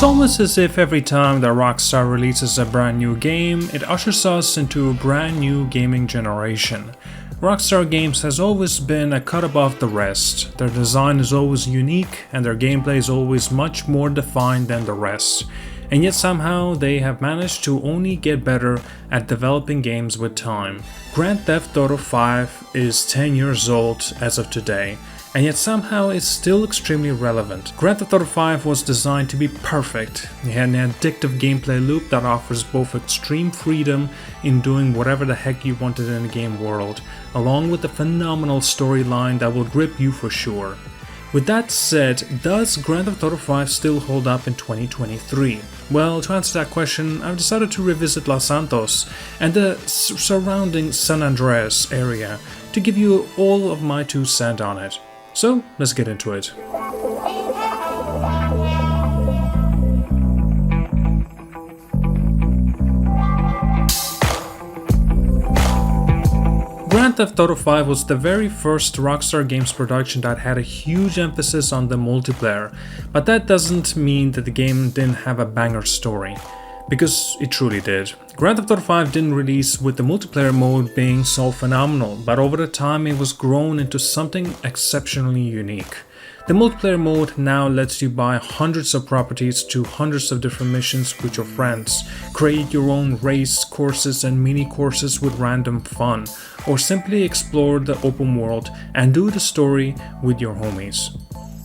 almost as if every time that Rockstar releases a brand new game, it ushers us into a brand new gaming generation. Rockstar Games has always been a cut above the rest. Their design is always unique and their gameplay is always much more defined than the rest. And yet somehow they have managed to only get better at developing games with time. Grand Theft Auto 5 is 10 years old as of today, and yet somehow it's still extremely relevant. Grand Theft Auto 5 was designed to be perfect. It had an addictive gameplay loop that offers both extreme freedom in doing whatever the heck you wanted in the game world, along with a phenomenal storyline that will grip you for sure. With that said, does Grand Theft Auto 5 still hold up in 2023? Well, to answer that question, I've decided to revisit Los Santos and the surrounding San Andreas area to give you all of my 2 cents on it. So, let's get into it. Grand Theft Auto 5 was the very first Rockstar Games production that had a huge emphasis on the multiplayer, but that doesn't mean that the game didn't have a banger story, because it truly did. Grand Theft Auto 5 didn't release with the multiplayer mode being so phenomenal, but over the time it was grown into something exceptionally unique. The multiplayer mode now lets you buy hundreds of properties to hundreds of different missions with your friends, create your own race courses and mini courses with random fun, or simply explore the open world and do the story with your homies.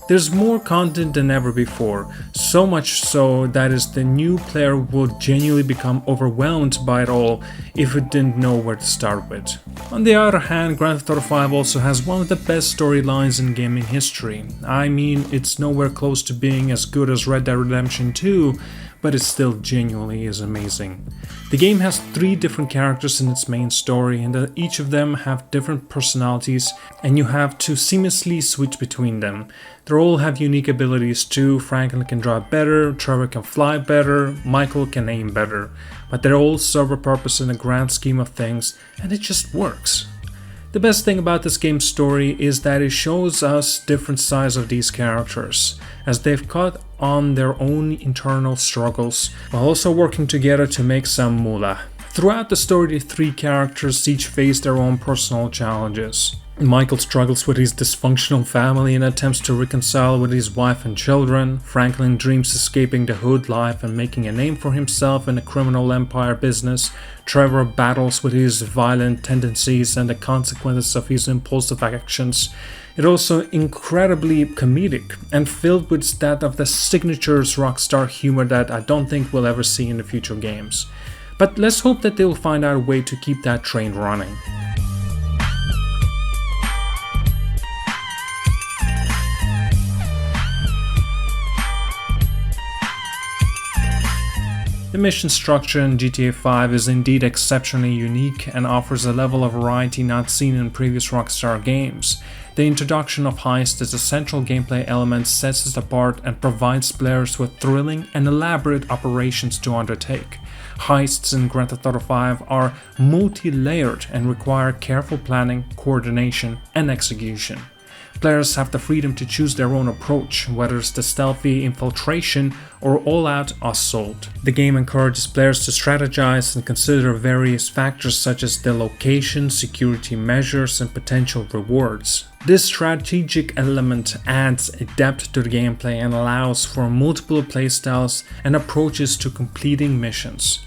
There's more content than ever before, so much so that the new player would genuinely become overwhelmed by it all if it didn't know where to start with. On the other hand, Grand Theft Auto 5 also has one of the best storylines in gaming history. I mean, it's nowhere close to being as good as Red Dead Redemption 2, but it still genuinely is amazing. The game has 3 different characters in its main story, and each of them have different personalities, and you have to seamlessly switch between them. They all have unique abilities too. Franklin can drive better, Trevor can fly better, Michael can aim better, but they all serve a purpose in the grand scheme of things, and it just works. The best thing about this game's story is that it shows us different sides of these characters, as they've caught on their own internal struggles, while also working together to make some moolah. Throughout the story, the 3 characters each face their own personal challenges. Michael struggles with his dysfunctional family and attempts to reconcile with his wife and children. Franklin dreams escaping the hood life and making a name for himself in the criminal empire business. Trevor battles with his violent tendencies and the consequences of his impulsive actions. It's also incredibly comedic and filled with that of the signature's Rockstar humor that I don't think we'll ever see in the future games. But let's hope that they'll find out a way to keep that train running. The mission structure in GTA 5 is indeed exceptionally unique and offers a level of variety not seen in previous Rockstar games. The introduction of heists as a central gameplay element sets it apart and provides players with thrilling and elaborate operations to undertake. Heists in Grand Theft Auto 5 are multi-layered and require careful planning, coordination, and execution. Players have the freedom to choose their own approach, whether it's the stealthy infiltration or all-out assault. The game encourages players to strategize and consider various factors such as the location, security measures, and potential rewards. This strategic element adds a depth to the gameplay and allows for multiple playstyles and approaches to completing missions.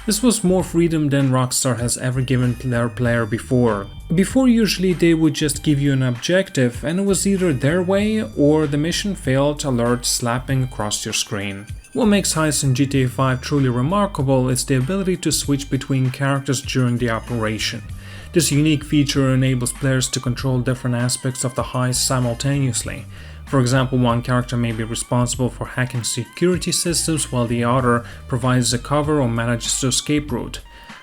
This was more freedom than Rockstar has ever given their player before. Before, usually they would just give you an objective and it was either their way or the mission failed alert slapping across your screen. What makes heists in GTA 5 truly remarkable is the ability to switch between characters during the operation. This unique feature enables players to control different aspects of the heist simultaneously. For example, one character may be responsible for hacking security systems while the other provides the cover or manages the escape route.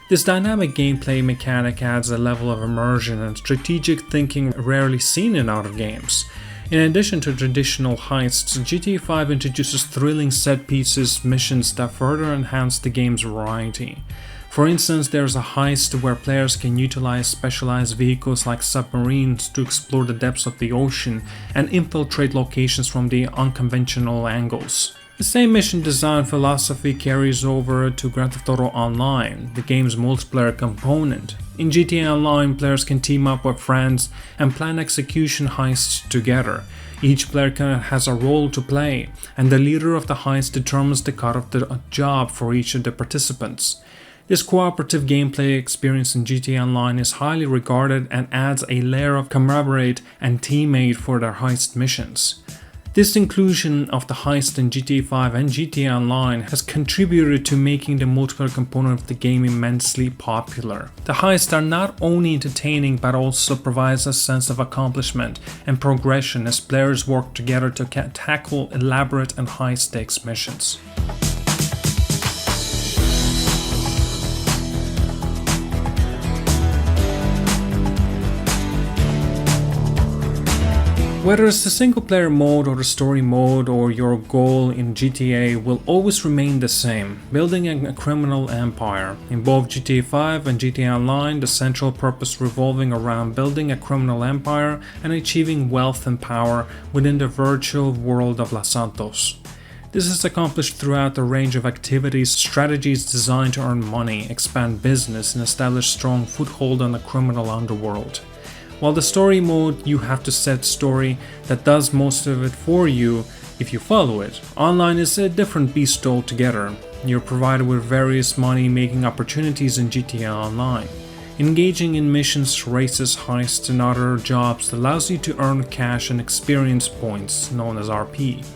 This dynamic gameplay mechanic adds a level of immersion and strategic thinking rarely seen in other games. In addition to traditional heists, GTA 5 introduces thrilling set pieces missions that further enhance the game's variety. For instance, there's a heist where players can utilize specialized vehicles like submarines to explore the depths of the ocean and infiltrate locations from the unconventional angles. The same mission design philosophy carries over to Grand Theft Auto Online, the game's multiplayer component. In GTA Online, players can team up with friends and plan execution heists together. Each player has a role to play, and the leader of the heist determines the cut of the job for each of the participants. This cooperative gameplay experience in GTA Online is highly regarded and adds a layer of camaraderie and teammate for their heist missions. This inclusion of the heist in GTA 5 and GTA Online has contributed to making the multiplayer component of the game immensely popular. The heists are not only entertaining but also provides a sense of accomplishment and progression as players work together to tackle elaborate and high-stakes missions. Whether it's the single player mode or the story mode or your goal in GTA will always remain the same, building a criminal empire. In both GTA 5 and GTA Online, the central purpose revolving around building a criminal empire and achieving wealth and power within the virtual world of Los Santos. This is accomplished throughout a range of activities, strategies designed to earn money, expand business, and establish strong foothold on the criminal underworld. While the story mode, you have to set story that does most of it for you if you follow it. Online is a different beast altogether. You're provided with various money-making opportunities in GTA Online. Engaging in missions, races, heists, and other jobs allows you to earn cash and experience points, known as RP.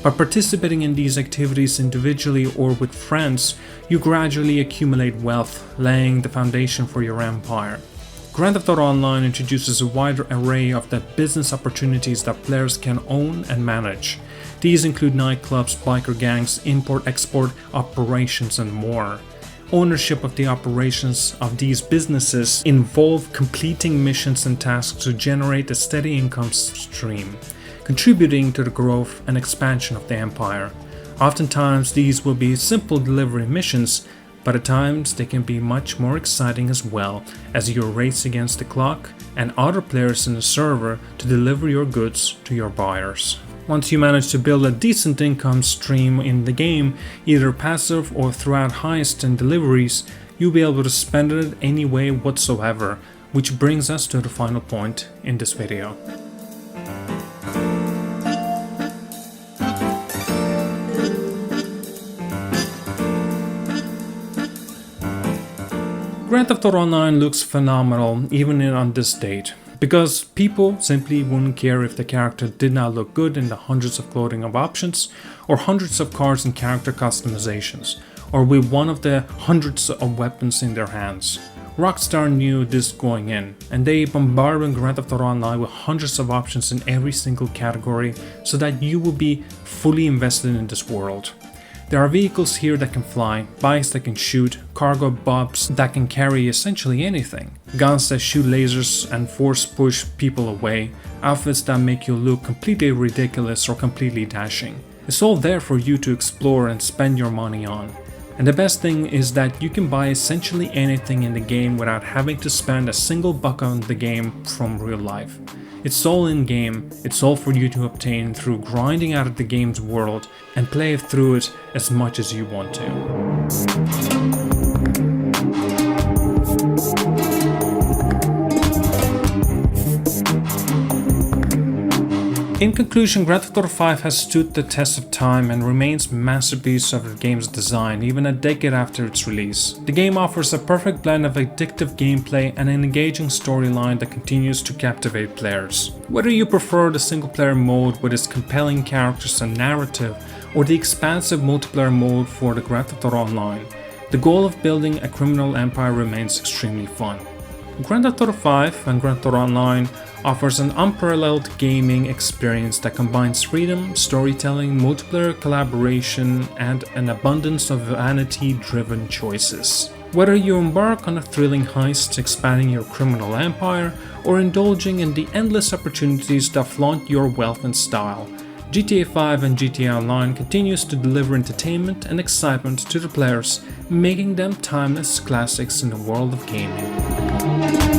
By participating in these activities individually or with friends, you gradually accumulate wealth, laying the foundation for your empire. Grand Theft Auto Online introduces a wider array of the business opportunities that players can own and manage. These include nightclubs, biker gangs, import-export operations, and more. Ownership of the operations of these businesses involve completing missions and tasks to generate a steady income stream, contributing to the growth and expansion of the empire. Oftentimes, these will be simple delivery missions, but at times they can be much more exciting as well, as you race against the clock and other players in the server to deliver your goods to your buyers. Once you manage to build a decent income stream in the game, either passive or throughout heists and deliveries, you'll be able to spend it any way whatsoever, which brings us to the final point in this video. Grand Theft Auto Online looks phenomenal even on this date, because people simply wouldn't care if the character did not look good in the hundreds of clothing options, or hundreds of cars and character customizations, or with one of the hundreds of weapons in their hands. Rockstar knew this going in, and they bombarded Grand Theft Auto Online with hundreds of options in every single category so that you will be fully invested in this world. There are vehicles here that can fly, bikes that can shoot, cargo bobs that can carry essentially anything, guns that shoot lasers and force push people away, outfits that make you look completely ridiculous or completely dashing. It's all there for you to explore and spend your money on. And the best thing is that you can buy essentially anything in the game without having to spend a single buck on the game from real life. It's all in-game, it's all for you to obtain through grinding out of the game's world and play through it as much as you want to. In conclusion, Grand Theft Auto 5 has stood the test of time and remains a masterpiece of the game's design even a decade after its release. The game offers a perfect blend of addictive gameplay and an engaging storyline that continues to captivate players. Whether you prefer the single-player mode with its compelling characters and narrative, or the expansive multiplayer mode for the Grand Theft Auto Online, the goal of building a criminal empire remains extremely fun. Grand Theft Auto 5 and Grand Theft Auto Online offers an unparalleled gaming experience that combines freedom, storytelling, multiplayer collaboration, and an abundance of vanity-driven choices. Whether you embark on a thrilling heist expanding your criminal empire, or indulging in the endless opportunities that flaunt your wealth and style, GTA 5 and GTA Online continues to deliver entertainment and excitement to the players, making them timeless classics in the world of gaming.